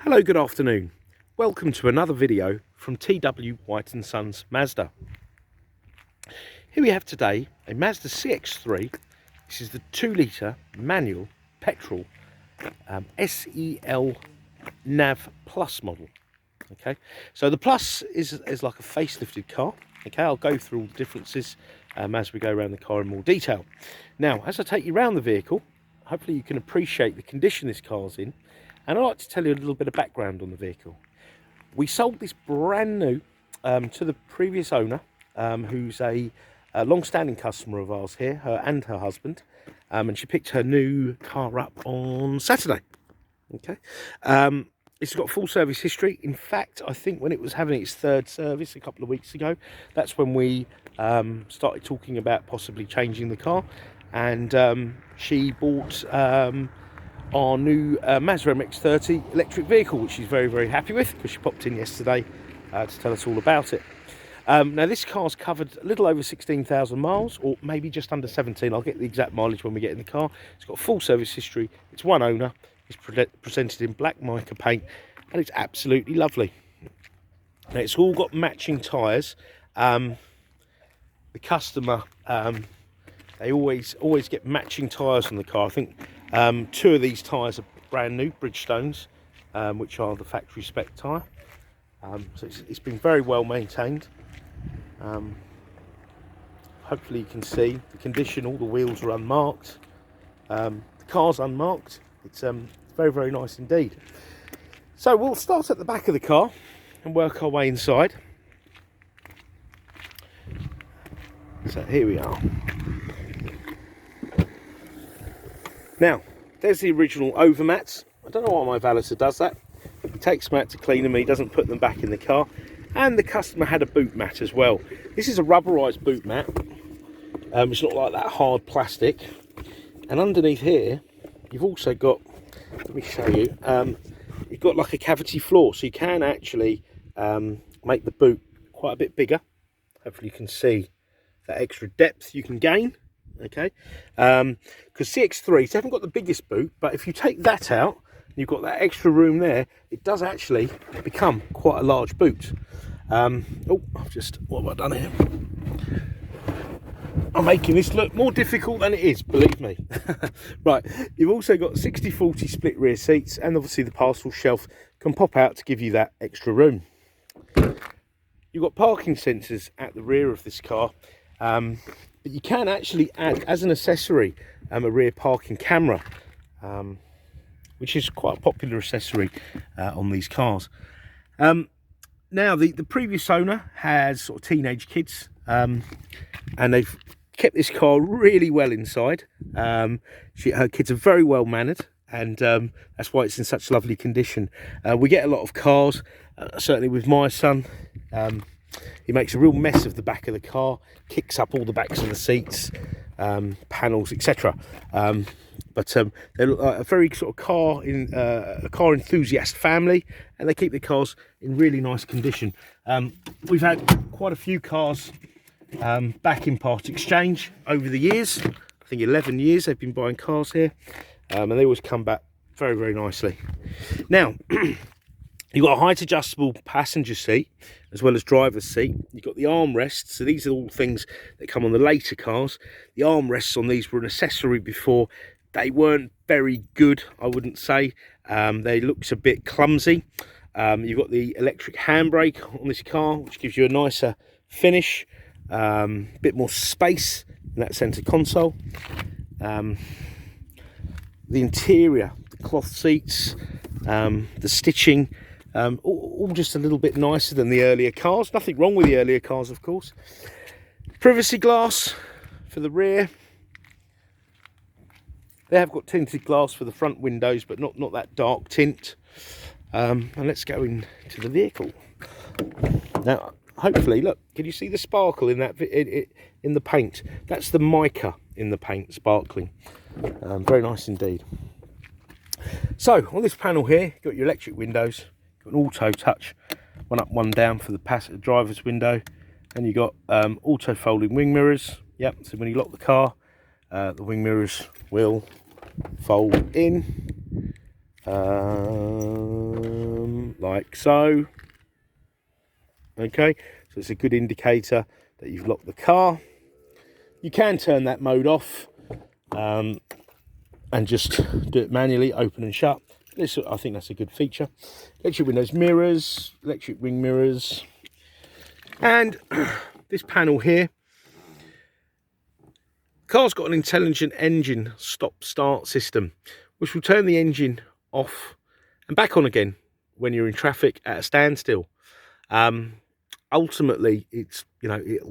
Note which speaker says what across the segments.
Speaker 1: Hello, good afternoon. Welcome to another video from TW White & Sons Mazda. Here we have today a Mazda CX3. This is the 2-litre manual petrol SE-L Nav Plus model. Okay, so the Plus is like a facelifted car. Okay, I'll go through all the differences as we go around the car in more detail. Now, as I take you around the vehicle, hopefully you can appreciate the condition this car's in. And I'd like to tell you a little bit of background on the vehicle. We sold this brand new to the previous owner, who's a long-standing customer of ours here, her and her husband. And she picked her new car up on Saturday. Okay, it's got full service history. In fact, I think when it was having its third service a couple of weeks ago, that's when we started talking about possibly changing the car. And she bought our new Mazda MX-30 electric vehicle, which she's very, very happy with because she popped in yesterday to tell us all about it. Now, this car's covered a little over 16,000 miles, or maybe just under 17. I'll get the exact mileage when we get in the car. It's got full service history. It's one owner. It's presented in black mica paint, and it's absolutely lovely. Now, it's all got matching tyres. The customer, they always get matching tyres on the car. I think 2 of these tyres are brand new Bridgestones, which are the factory spec tyre. So it's been very well maintained. Hopefully you can see the condition. All the wheels are unmarked. The car's unmarked. It's very, very nice indeed. So we'll start at the back of the car and work our way inside. So here we are. Now, there's the original overmats. I don't know why my valeter does that. He takes them out to clean them, he doesn't put them back in the car. And the customer had a boot mat as well. This is a rubberised boot mat. It's not like that hard plastic. And underneath here, you've also got, let me show you, you've got like a cavity floor. So you can actually make the boot quite a bit bigger. Hopefully you can see that extra depth you can gain. Okay, because CX3s haven't got the biggest boot, but if you take that out, you've got that extra room there, it does actually become quite a large boot. Oh, what have I done here? I'm making this look more difficult than it is, believe me. Right, you've also got 60/40 split rear seats, and obviously the parcel shelf can pop out to give you that extra room. You've got parking sensors at the rear of this car. But you can actually add, as an accessory, a rear parking camera, which is quite a popular accessory on these cars. Now, the previous owner has sort of teenage kids, and they've kept this car really well inside. Her kids are very well mannered, and that's why it's in such lovely condition. We get a lot of cars, certainly with my son. He makes a real mess of the back of the car, kicks up all the backs of the seats, panels, etc. But they look like a very sort of a car enthusiast family, and they keep the cars in really nice condition. We've had quite a few cars back in part exchange over the years. I think 11 years they've been buying cars here, and they always come back very, very nicely. Now, you've got a height adjustable passenger seat as well as driver's seat. You've got the armrests. So these are all things that come on the later cars. The armrests on these were an accessory before. They weren't very good, I wouldn't say. They looked a bit clumsy. You've got the electric handbrake on this car, which gives you a nicer finish, a bit more space in that centre console. The interior, the cloth seats, the stitching, all just a little bit nicer than the earlier cars. Nothing wrong with the earlier cars, of course. Privacy glass for the rear. They have got tinted glass for the front windows, but not that dark tint. And let's go into the vehicle. Now, hopefully, look, can you see the sparkle in that in the paint? That's the mica in the paint sparkling. Very nice indeed. So on this panel here, you've got your electric windows. Got an auto touch, one up, one down for the driver's window, and you got auto folding wing mirrors. Yep, so when you lock the car, the wing mirrors will fold in. like so. Okay, so it's a good indicator that you've locked the car. You can turn that mode off and just do it manually, open and shut. This, I think that's a good feature. Electric windows mirrors, electric ring mirrors, and this panel here. The car's got an intelligent engine stop-start system, which will turn the engine off and back on again when you're in traffic at a standstill. Ultimately, it's, you know, it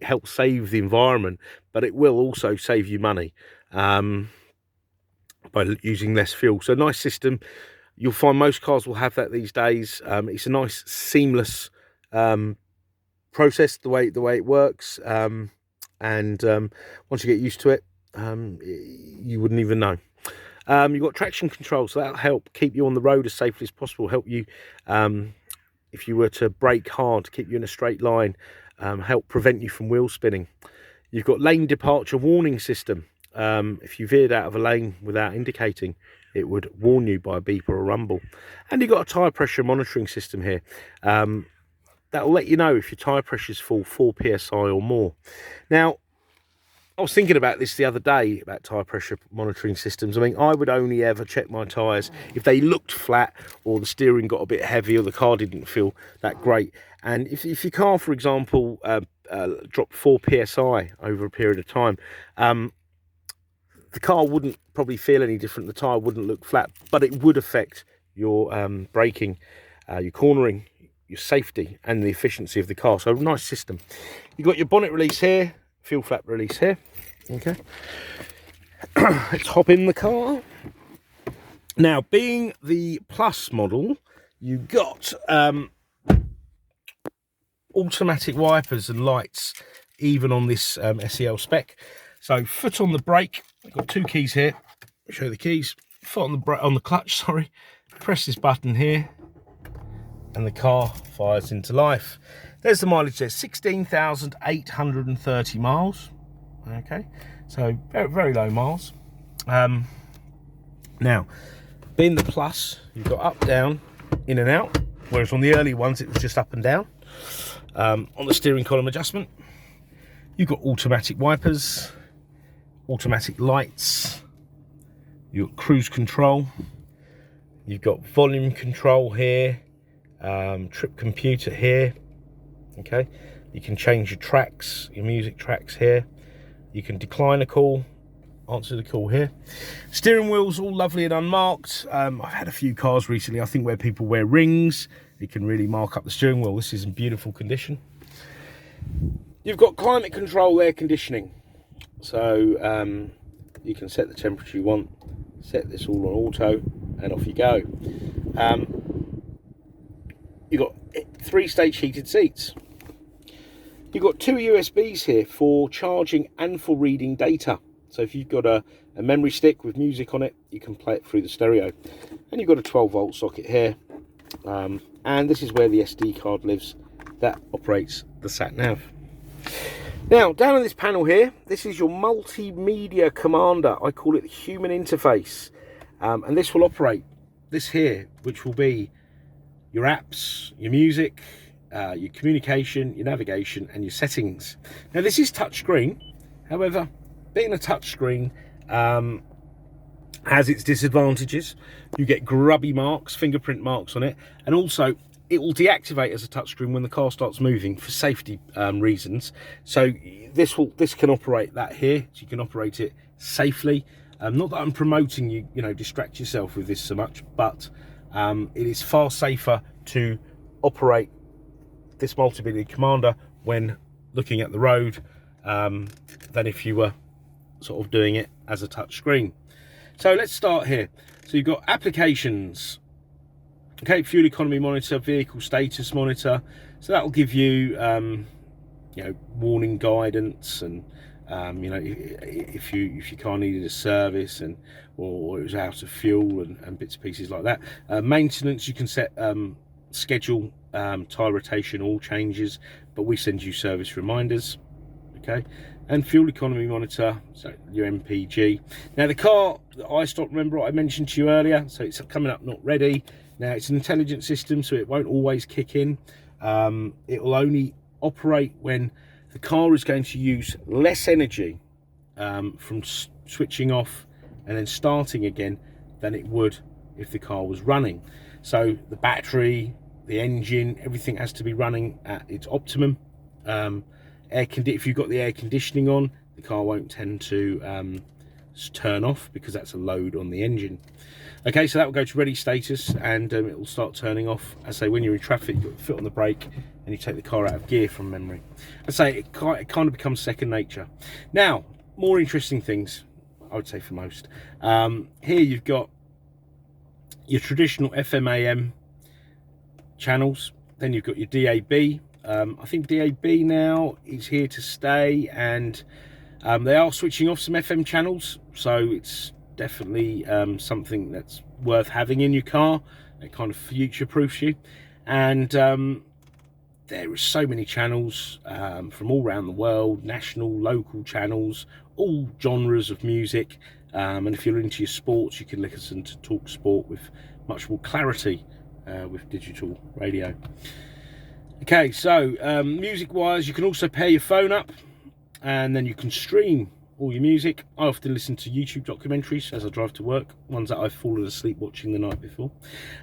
Speaker 1: helps save the environment, but it will also save you money by using less fuel. So nice system. You'll find most cars will have that these days. It's a nice seamless process, the way it works, and once you get used to it, you wouldn't even know. You've got traction control, so that'll help keep you on the road as safely as possible, help you if you were to brake hard, to keep you in a straight line, help prevent you from wheel spinning. You've got lane departure warning system. If you veered out of a lane without indicating, it would warn you by a beep or a rumble. And you've got a tyre pressure monitoring system here. That will let you know if your tyre pressures fall 4 psi or more. Now, I was thinking about this the other day, about tyre pressure monitoring systems. I mean, I would only ever check my tyres if they looked flat, or the steering got a bit heavy, or the car didn't feel that great. And if your car, for example, dropped 4 psi over a period of time, the car wouldn't probably feel any different. The tyre wouldn't look flat, but it would affect your braking, your cornering, your safety, and the efficiency of the car. So, nice system. You've got your bonnet release here, fuel flap release here. Okay, let's hop in the car. Now, being the Plus model, you got automatic wipers and lights, even on this SE-L spec. So, foot on the brake. I've got 2 keys here. I'll show you the keys. Foot on the clutch. Sorry. Press this button here, and the car fires into life. There's the mileage there, 16,830 miles. Okay, so very, very low miles. Now, being the Plus, you've got up, down, in and out, whereas on the early ones it was just up and down. On the steering column adjustment, you've got automatic wipers, automatic lights, you've got cruise control, you've got volume control here, trip computer here. Okay, you can change your tracks, your music tracks here. You can decline a call, answer the call here. Steering wheel's all lovely and unmarked. I've had a few cars recently, I think, where people wear rings. You can really mark up the steering wheel. This is in beautiful condition. You've got climate control, air conditioning. So you can set the temperature you want, set this all on auto, and off you go. You've got 3-stage heated seats. You've got 2 USBs here for charging and for reading data. So if you've got a memory stick with music on it, you can play it through the stereo. And you've got a 12-volt socket here. And this is where the SD card lives that operates the sat nav. Now, down on this panel here, this is your Multimedia Commander. I call it the human interface. And this will operate this here, which will be your apps, your music, your communication, your navigation, and your settings. Now, this is touchscreen. However, being a touchscreen has its disadvantages. You get grubby marks, fingerprint marks on it, and also it will deactivate as a touchscreen when the car starts moving for safety reasons. So this can operate that here, so you can operate it safely. Not that I'm promoting you distract yourself with this so much, but it is far safer to operate this Multimedia Commander when looking at the road than if you were sort of doing it as a touch screen. So let's start here. So you've got applications, okay, fuel economy monitor, vehicle status monitor. So that will give you warning guidance, and if your car needed a service or it was out of fuel and bits and pieces like that. Maintenance, you can set schedule tyre rotation, all changes, but we send you service reminders. Okay, and fuel economy monitor, so your MPG. Now the car that I stopped, remember what I mentioned to you earlier, so it's coming up not ready. Now it's an intelligent system, so it won't always kick in. It will only operate when the car is going to use less energy from switching off and then starting again than it would if the car was running. So the battery, the engine, everything has to be running at its optimum. If you've got the air conditioning on, the car won't tend to turn off because that's a load on the engine. Okay, so that will go to ready status, and it will start turning off. I say when you're in traffic, you put the foot on the brake and you take the car out of gear from memory. I say it kind of becomes second nature. Now, more interesting things, I would say for most. Here you've got your traditional FM AM channels. Then you've got your DAB. I think DAB now is here to stay, and they are switching off some FM channels, so it's definitely something that's worth having in your car. It kind of future-proofs you. And there are so many channels from all around the world, national, local channels, all genres of music. And if you're into your sports, you can listen to Talk Sport with much more clarity with digital radio. Okay, so music wise, you can also pair your phone up and then you can stream all your music. I often listen to YouTube documentaries as I drive to work, ones that I've fallen asleep watching the night before.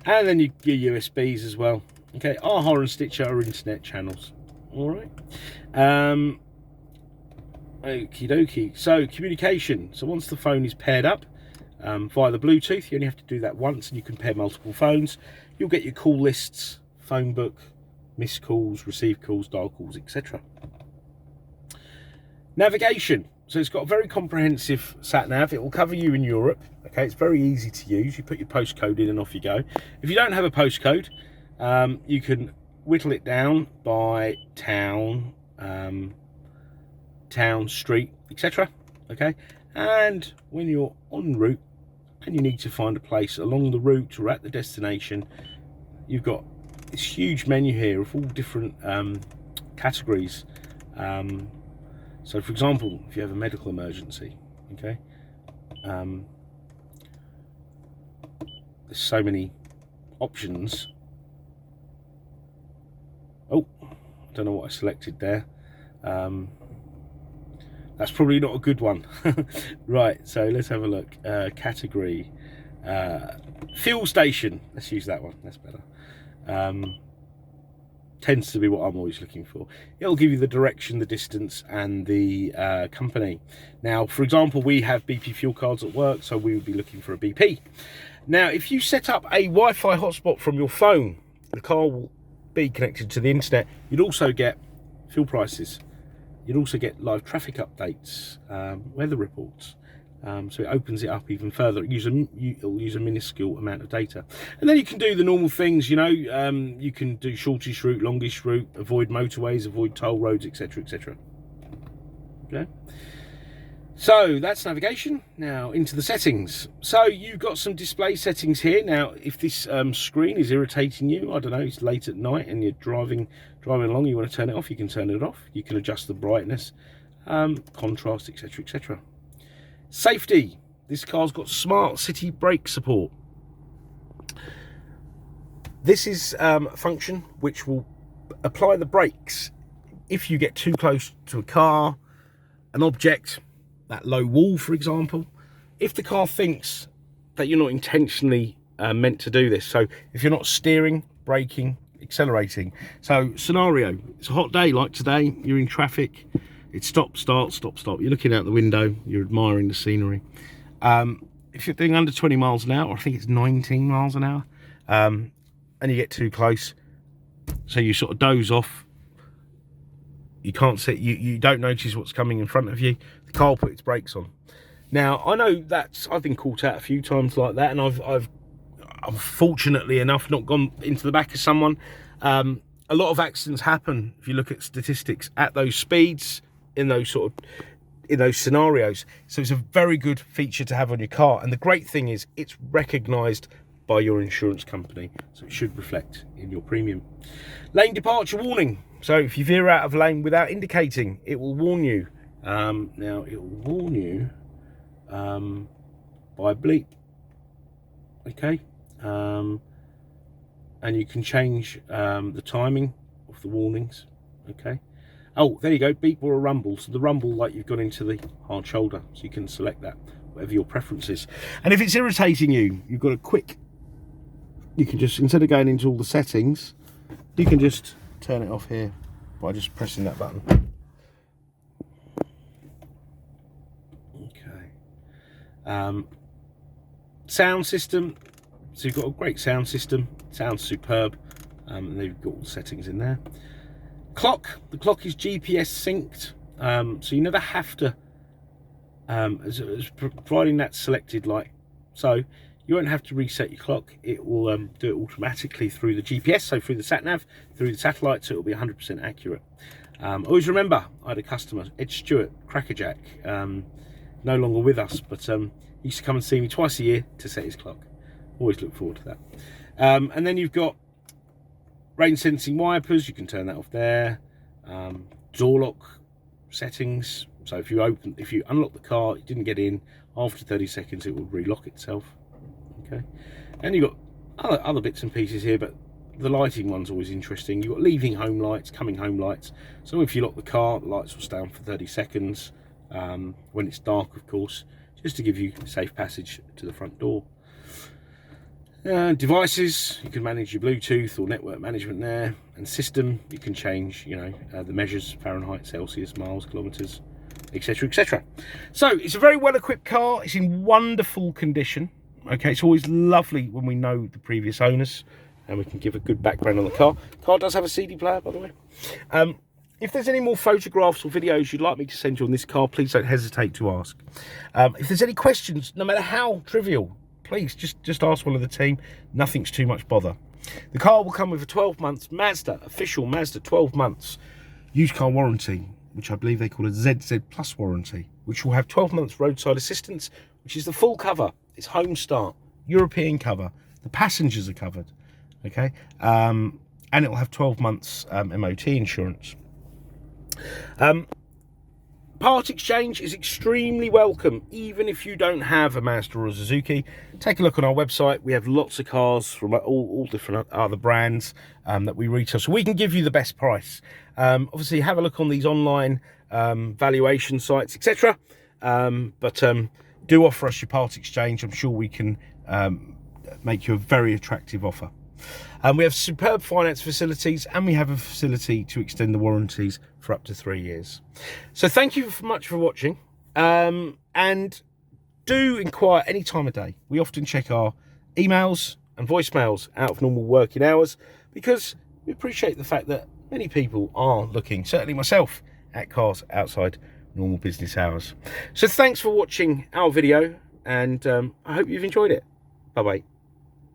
Speaker 1: And then your USBs as well. Okay, AHA and Stitcher are internet channels. All right. Okie dokie. So communication. So once the phone is paired up via the Bluetooth, you only have to do that once, and you can pair multiple phones. You'll get your call lists, phone book, missed calls, received calls, dial calls, etc. Navigation. So it's got a very comprehensive sat nav. It will cover you in Europe. Okay, it's very easy to use. You put your postcode in and off you go. If you don't have a postcode, you can whittle it down by town, street, etc. Okay, and when you're en route and you need to find a place along the route or at the destination, you've got this huge menu here of all different categories. So for example, if you have a medical emergency, okay, there's so many options. Oh, I don't know what I selected there. That's probably not a good one. Right, so let's have a look. Category, fuel station. Let's use that one, that's better. Tends to be what I'm always looking for. It'll give you the direction, the distance, and the company. Now, for example, we have BP fuel cards at work, so we would be looking for a BP. Now, if you set up a Wi-Fi hotspot from your phone, the car will be connected to the internet. You'd also get fuel prices. You'd also get live traffic updates, weather reports. So it opens it up even further. It'll use a minuscule amount of data. And then you can do the normal things, you know, you can do shortest route, longest route, avoid motorways, avoid toll roads, etc, etc. Okay. So that's navigation. Now into the settings. So you've got some display settings here. Now, if this screen is irritating you, I don't know, it's late at night and you're driving along, you want to turn it off, you can turn it off. You can adjust the brightness, contrast, etc, etc. Safety. This car's got smart city brake support. This is a function which will apply the brakes if you get too close to a car, an object, that low wall, for example. If the car thinks that you're not intentionally meant to do this, so if you're not steering, braking, accelerating. So scenario, it's a hot day like today, you're in traffic, it's stop, start, stop, stop. You're looking out the window, you're admiring the scenery. If you're doing under 20 miles an hour, or I think it's 19 miles an hour, and you get too close, so you sort of doze off, you can't see, you don't notice what's coming in front of you, the car will put its brakes on. Now, I know that I've been caught out a few times like that, and I've fortunately enough not gone into the back of someone. A lot of accidents happen, if you look at statistics, at those speeds, in those scenarios. So it's a very good feature to have on your car, and the great thing is it's recognized by your insurance company, so it should reflect in your premium. Lane departure warning. So if you veer out of lane without indicating, it will warn you. Now it will warn you by bleep, okay, and you can change the timing of the warnings, okay. Oh, there you go, beep or a rumble. So the rumble, like you've gone into the hard shoulder, so you can select that, whatever your preference is. And if it's irritating you, you've got a quick, you can just, instead of going into all the settings, you can just turn it off here by just pressing that button. Okay. Sound system, so you've got a great sound system, sounds superb, and they've got all the settings in there. Clock, the clock is GPS synced, so you never have to, providing that's selected like so, you won't have to reset your clock. It will do it automatically through the GPS, so through the sat nav, through the satellite, so it'll be 100% accurate. Always remember, I had a customer, Ed Stewart, Crackerjack, no longer with us, but he used to come and see me twice a year to set his clock. Always look forward to that. And then you've got rain sensing wipers, you can turn that off there. Door lock settings, so if you unlock the car, you didn't get in, after 30 seconds it will relock itself. Okay, and you've got other bits and pieces here, but the lighting one's always interesting. You've got leaving home lights, coming home lights, so if you lock the car, the lights will stay on for 30 seconds when it's dark, of course, just to give you safe passage to the front door. Devices, you can manage your Bluetooth or network management there, and system, you can change, you know, the measures, Fahrenheit, Celsius, miles, kilometers, etc, etc. So it's a very well equipped car. It's in wonderful condition. Okay, it's always lovely when we know the previous owners and we can give a good background on the car. The car does have a CD player, by the way. If there's any more photographs or videos you'd like me to send you on this car, please don't hesitate to ask. If there's any questions, no matter how trivial, please just ask one of the team. Nothing's too much bother. The car will come with a 12 months Mazda, official Mazda 12 months used car warranty, which I believe they call a ZZ Plus warranty, which will have 12 months roadside assistance, which is the full cover. It's home start, European cover. The passengers are covered, okay? And it will have 12 months MOT insurance. Part exchange is extremely welcome, even if you don't have a Mazda or a Suzuki. Take a look on our website. We have lots of cars from all different other brands that we retail, so we can give you the best price. Obviously, have a look on these online valuation sites, etc. But do offer us your part exchange. I'm sure we can make you a very attractive offer. We have superb finance facilities, and we have a facility to extend the warranties for up to 3 years. So thank you much for watching, and do inquire any time of day. We often check our emails and voicemails out of normal working hours, because we appreciate the fact that many people are looking, certainly myself, at cars outside normal business hours. So thanks for watching our video, and I hope you've enjoyed it. Bye bye.